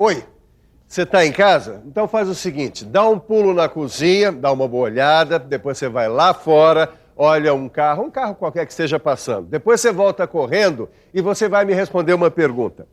Oi, você está em casa? Então faz o seguinte, dá um pulo na cozinha, dá uma boa olhada, depois você vai lá fora, olha um carro qualquer que esteja passando. Depois você volta correndo e você vai me responder uma pergunta.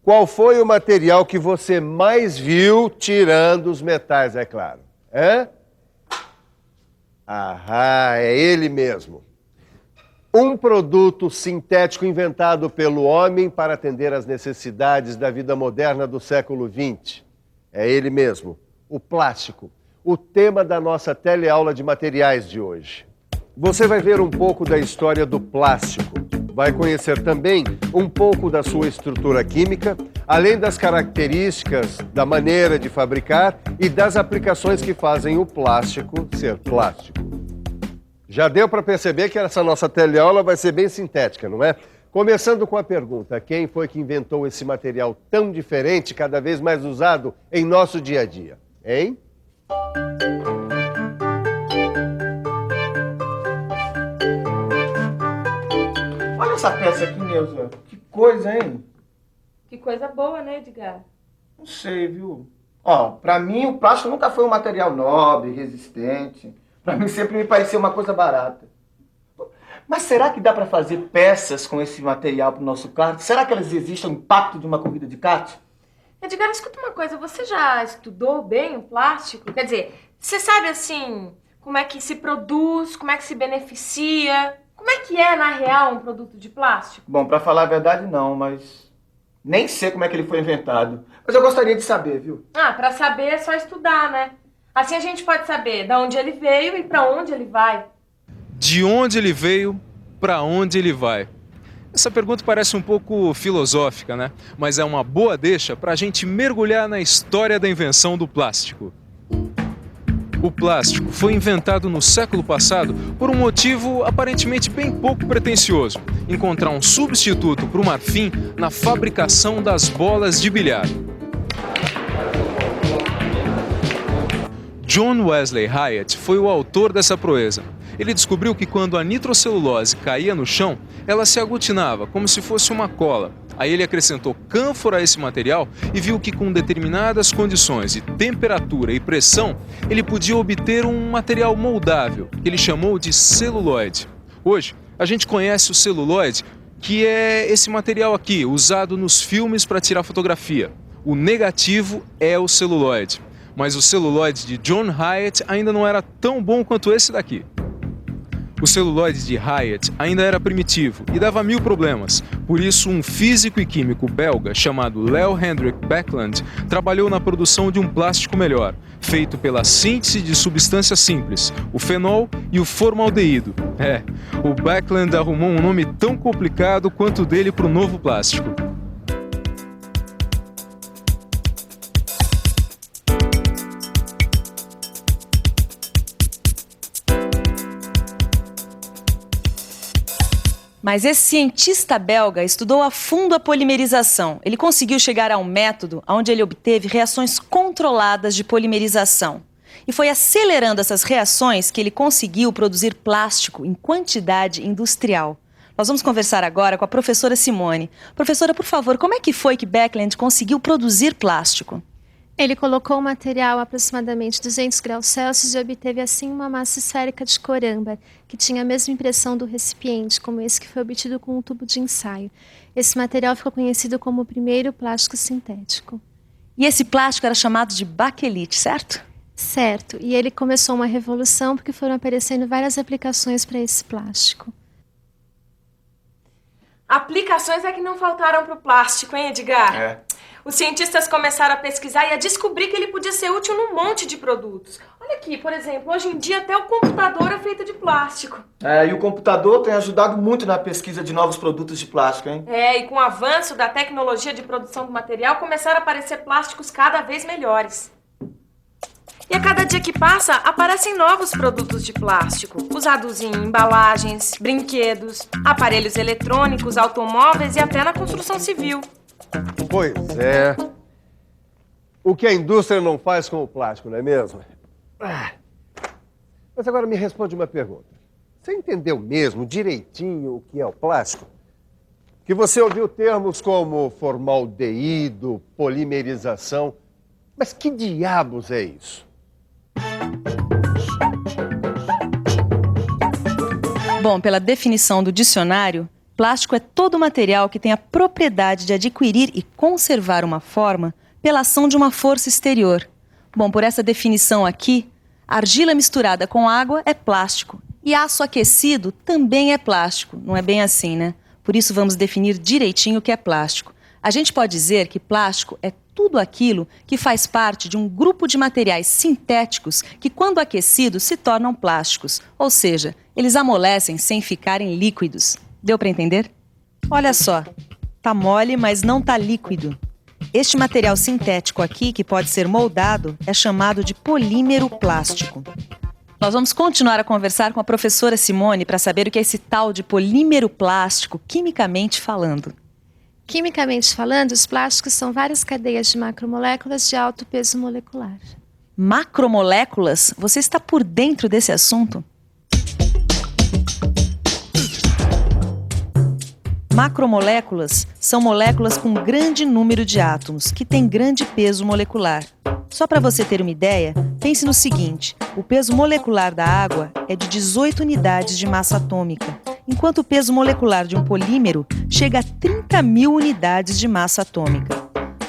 Qual foi o material que você mais viu tirando os metais, é claro? Hã? Aham, é ele mesmo. Um produto sintético inventado pelo homem para atender às necessidades da vida moderna do século XX. É ele mesmo, o plástico. O tema da nossa teleaula de materiais de hoje. Você vai ver um pouco da história do plástico. Vai conhecer também um pouco da sua estrutura química, além das características da maneira de fabricar e das aplicações que fazem o plástico ser plástico. Já deu para perceber que essa nossa teleaula vai ser bem sintética, não é? Começando com a pergunta, quem foi que inventou esse material tão diferente, cada vez mais usado em nosso dia a dia? Hein? Olha essa peça aqui, Neuza. Que coisa, hein? Que coisa boa, né, Edgar? Não sei, viu? Ó, pra mim o plástico nunca foi um material nobre, resistente. Pra mim sempre me pareceu uma coisa barata. Mas será que dá pra fazer peças com esse material pro nosso kart? Será que elas resistem ao impacto de uma corrida de kart? Edgar, escuta uma coisa, você já estudou bem o plástico? Quer dizer, você sabe, assim, como é que se produz, como é que se beneficia? Como é que é, na real, um produto de plástico? Bom, pra falar a verdade não, mas nem sei como é que ele foi inventado. Mas eu gostaria de saber, viu? Ah, pra saber é só estudar, né? Assim a gente pode saber de onde ele veio e pra onde ele vai. De onde ele veio, para onde ele vai? Essa pergunta parece um pouco filosófica, né? Mas é uma boa deixa para a gente mergulhar na história da invenção do plástico. O plástico foi inventado no século passado por um motivo aparentemente bem pouco pretensioso: encontrar um substituto para o marfim na fabricação das bolas de bilhar. John Wesley Hyatt foi o autor dessa proeza. Ele descobriu que quando a nitrocelulose caía no chão, ela se aglutinava, como se fosse uma cola. Aí ele acrescentou cânfora a esse material e viu que com determinadas condições de temperatura e pressão, ele podia obter um material moldável, que ele chamou de celuloide. Hoje, a gente conhece o celuloide, que é esse material aqui, usado nos filmes para tirar fotografia. O negativo é o celuloide. Mas o celuloide de John Hyatt ainda não era tão bom quanto esse daqui. O celuloide de Hyatt ainda era primitivo e dava 1000 problemas. Por isso, um físico e químico belga chamado Leo Hendrik Baekeland trabalhou na produção de um plástico melhor, feito pela síntese de substâncias simples, o fenol e o formaldeído. O Baekeland arrumou um nome tão complicado quanto o dele para o novo plástico. Mas esse cientista belga estudou a fundo a polimerização. Ele conseguiu chegar a um método onde ele obteve reações controladas de polimerização. E foi acelerando essas reações que ele conseguiu produzir plástico em quantidade industrial. Nós vamos conversar agora com a professora Simone. Professora, por favor, como é que foi que Baekeland conseguiu produzir plástico? Ele colocou o material a aproximadamente 200 graus Celsius e obteve assim uma massa esférica de cor âmbar, que tinha a mesma impressão do recipiente, como esse que foi obtido com um tubo de ensaio. Esse material ficou conhecido como o primeiro plástico sintético. E esse plástico era chamado de baquelite, certo? Certo, e ele começou uma revolução porque foram aparecendo várias aplicações para esse plástico. Aplicações é que não faltaram pro plástico, hein, Edgar? Os cientistas começaram a pesquisar e a descobrir que ele podia ser útil num monte de produtos. Olha aqui, por exemplo, hoje em dia até o computador é feito de plástico. E o computador tem ajudado muito na pesquisa de novos produtos de plástico, hein? E com o avanço da tecnologia de produção do material, começaram a aparecer plásticos cada vez melhores. E a cada dia que passa, aparecem novos produtos de plástico, usados em embalagens, brinquedos, aparelhos eletrônicos, automóveis e até na construção civil. Pois é. O que a indústria não faz com o plástico, não é mesmo? Mas agora me responde uma pergunta. Você entendeu mesmo direitinho o que é o plástico? que você ouviu termos como formaldeído, polimerização. Mas que diabos é isso? Bom, pela definição do dicionário, plástico é todo material que tem a propriedade de adquirir e conservar uma forma pela ação de uma força exterior. Bom, por essa definição aqui, argila misturada com água é plástico e aço aquecido também é plástico. Não é bem assim, né? Por isso vamos definir direitinho o que é plástico. A gente pode dizer que plástico é tudo aquilo que faz parte de um grupo de materiais sintéticos que, quando aquecidos, se tornam plásticos. Ou seja, eles amolecem sem ficarem líquidos. Deu para entender? Olha só, tá mole, mas não tá líquido. Este material sintético aqui, que pode ser moldado, é chamado de polímero plástico. Nós vamos continuar a conversar com a professora Simone para saber o que é esse tal de polímero plástico, quimicamente falando. Quimicamente falando, os plásticos são várias cadeias de macromoléculas de alto peso molecular. Macromoléculas? Você está por dentro desse assunto? Macromoléculas são moléculas com grande número de átomos, que têm grande peso molecular. Só para você ter uma ideia, pense no seguinte: o peso molecular da água é de 18 unidades de massa atômica, enquanto o peso molecular de um polímero chega a 30.000 unidades de massa atômica.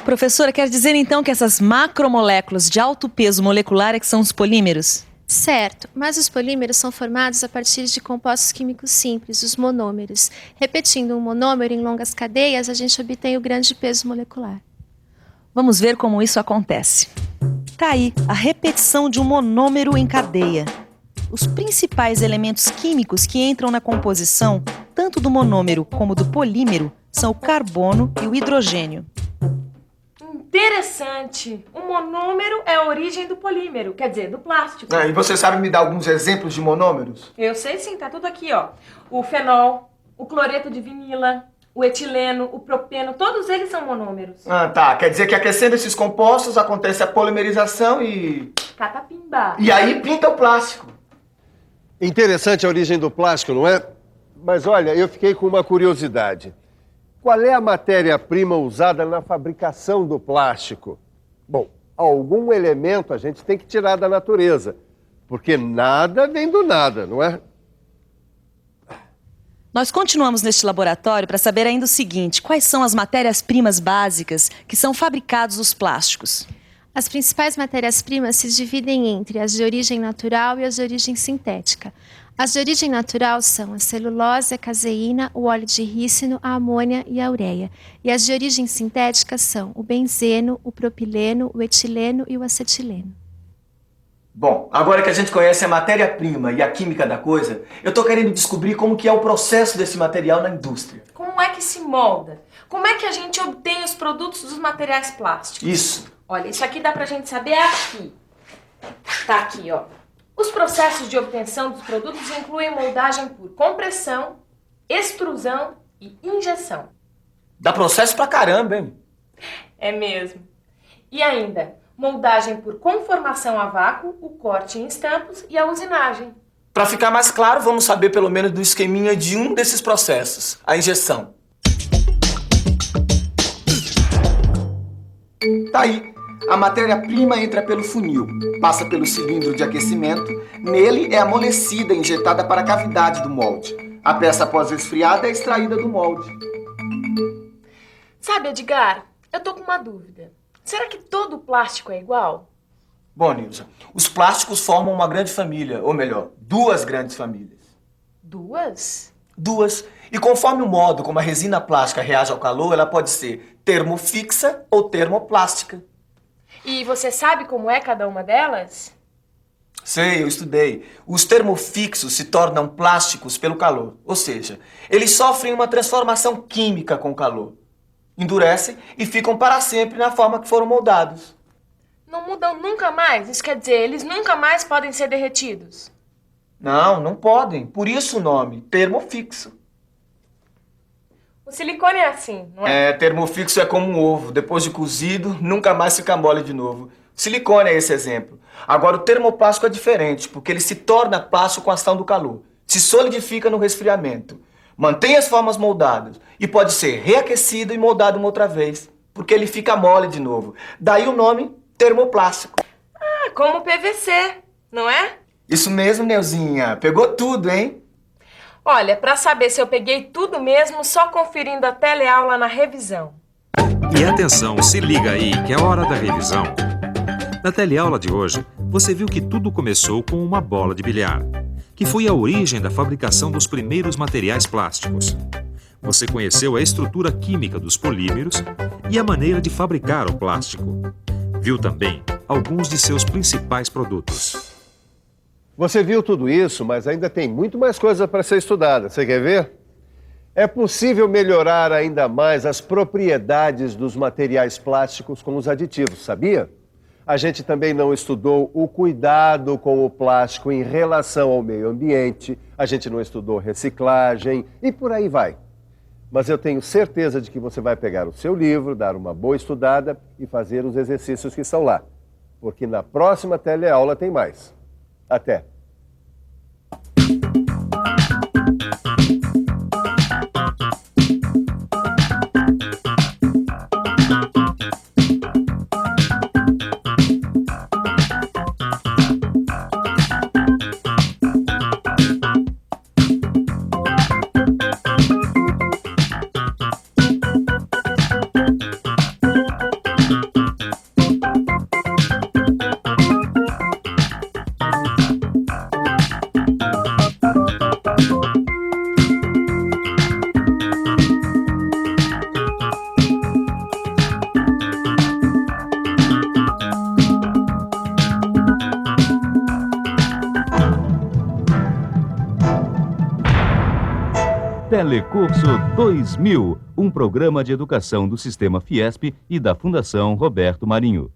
Professora, quer dizer então que essas macromoléculas de alto peso molecular é que são os polímeros? Certo, mas os polímeros são formados a partir de compostos químicos simples, os monômeros. Repetindo um monômero em longas cadeias, a gente obtém o grande peso molecular. Vamos ver como isso acontece. Tá aí, a repetição de um monômero em cadeia. Os principais elementos químicos que entram na composição, tanto do monômero como do polímero, são o carbono e o hidrogênio. Interessante. O monômero é a origem do polímero, quer dizer, do plástico. E você sabe me dar alguns exemplos de monômeros? Eu sei sim, tá tudo aqui, ó. O fenol, o cloreto de vinila, o etileno, o propeno, todos eles são monômeros. Tá. Quer dizer que aquecendo esses compostos acontece a polimerização e... Catapimba. E aí pinta o plástico. Interessante a origem do plástico, não é? Mas olha, eu fiquei com uma curiosidade. Qual é a matéria-prima usada na fabricação do plástico? Bom, algum elemento a gente tem que tirar da natureza, porque nada vem do nada, não é? Nós continuamos neste laboratório para saber ainda o seguinte: quais são as matérias-primas básicas que são fabricados os plásticos? As principais matérias-primas se dividem entre as de origem natural e as de origem sintética. As de origem natural são a celulose, a caseína, o óleo de rícino, a amônia e a ureia. E as de origem sintética são o benzeno, o propileno, o etileno e o acetileno. Bom, agora que a gente conhece a matéria-prima e a química da coisa, eu tô querendo descobrir como que é o processo desse material na indústria. Como é que se molda? Como é que a gente obtém os produtos dos materiais plásticos? Isso. Olha, isso aqui dá pra gente saber aqui. Tá aqui, ó. Os processos de obtenção dos produtos incluem moldagem por compressão, extrusão e injeção. Dá processo pra caramba, hein? É mesmo. E ainda, moldagem por conformação a vácuo, o corte em estampos e a usinagem. Pra ficar mais claro, vamos saber pelo menos do esqueminha de um desses processos, a injeção. Tá aí. A matéria-prima entra pelo funil, passa pelo cilindro de aquecimento, nele é amolecida e injetada para a cavidade do molde. A peça, após esfriada, é extraída do molde. Sabe, Edgar, eu tô com uma dúvida. Será que todo plástico é igual? Bom, Nilza, os plásticos formam uma grande família, ou melhor, duas grandes famílias. Duas? Duas. E conforme o modo como a resina plástica reage ao calor, ela pode ser termofixa ou termoplástica. E você sabe como é cada uma delas? Sei, eu estudei. Os termofixos se tornam plásticos pelo calor, ou seja, eles sofrem uma transformação química com o calor. Endurecem e ficam para sempre na forma que foram moldados. Não mudam nunca mais? Isso quer dizer, eles nunca mais podem ser derretidos? Não, não podem. Por isso o nome, termofixo. O silicone é assim, não é? Termofixo é como um ovo. Depois de cozido, nunca mais fica mole de novo. Silicone é esse exemplo. Agora, o termoplástico é diferente, porque ele se torna plástico com a ação do calor. Se solidifica no resfriamento. mantém as formas moldadas e pode ser reaquecido e moldado uma outra vez, porque ele fica mole de novo. Daí o nome termoplástico. Ah, como o PVC, não é? Isso mesmo, Neuzinha. Pegou tudo, hein? Olha, para saber se eu peguei tudo mesmo, só conferindo a teleaula na revisão. E atenção, se liga aí, que é hora da revisão. Na teleaula de hoje, você viu que tudo começou com uma bola de bilhar, que foi a origem da fabricação dos primeiros materiais plásticos. Você conheceu a estrutura química dos polímeros e a maneira de fabricar o plástico. Viu também alguns de seus principais produtos. Você viu tudo isso, mas ainda tem muito mais coisa para ser estudada. Você quer ver? É possível melhorar ainda mais as propriedades dos materiais plásticos com os aditivos, sabia? A gente também não estudou o cuidado com o plástico em relação ao meio ambiente, a gente não estudou reciclagem e por aí vai. Mas eu tenho certeza de que você vai pegar o seu livro, dar uma boa estudada e fazer os exercícios que estão lá. Porque na próxima teleaula tem mais. Até! Telecurso 2000, um programa de educação do Sistema Fiesp e da Fundação Roberto Marinho.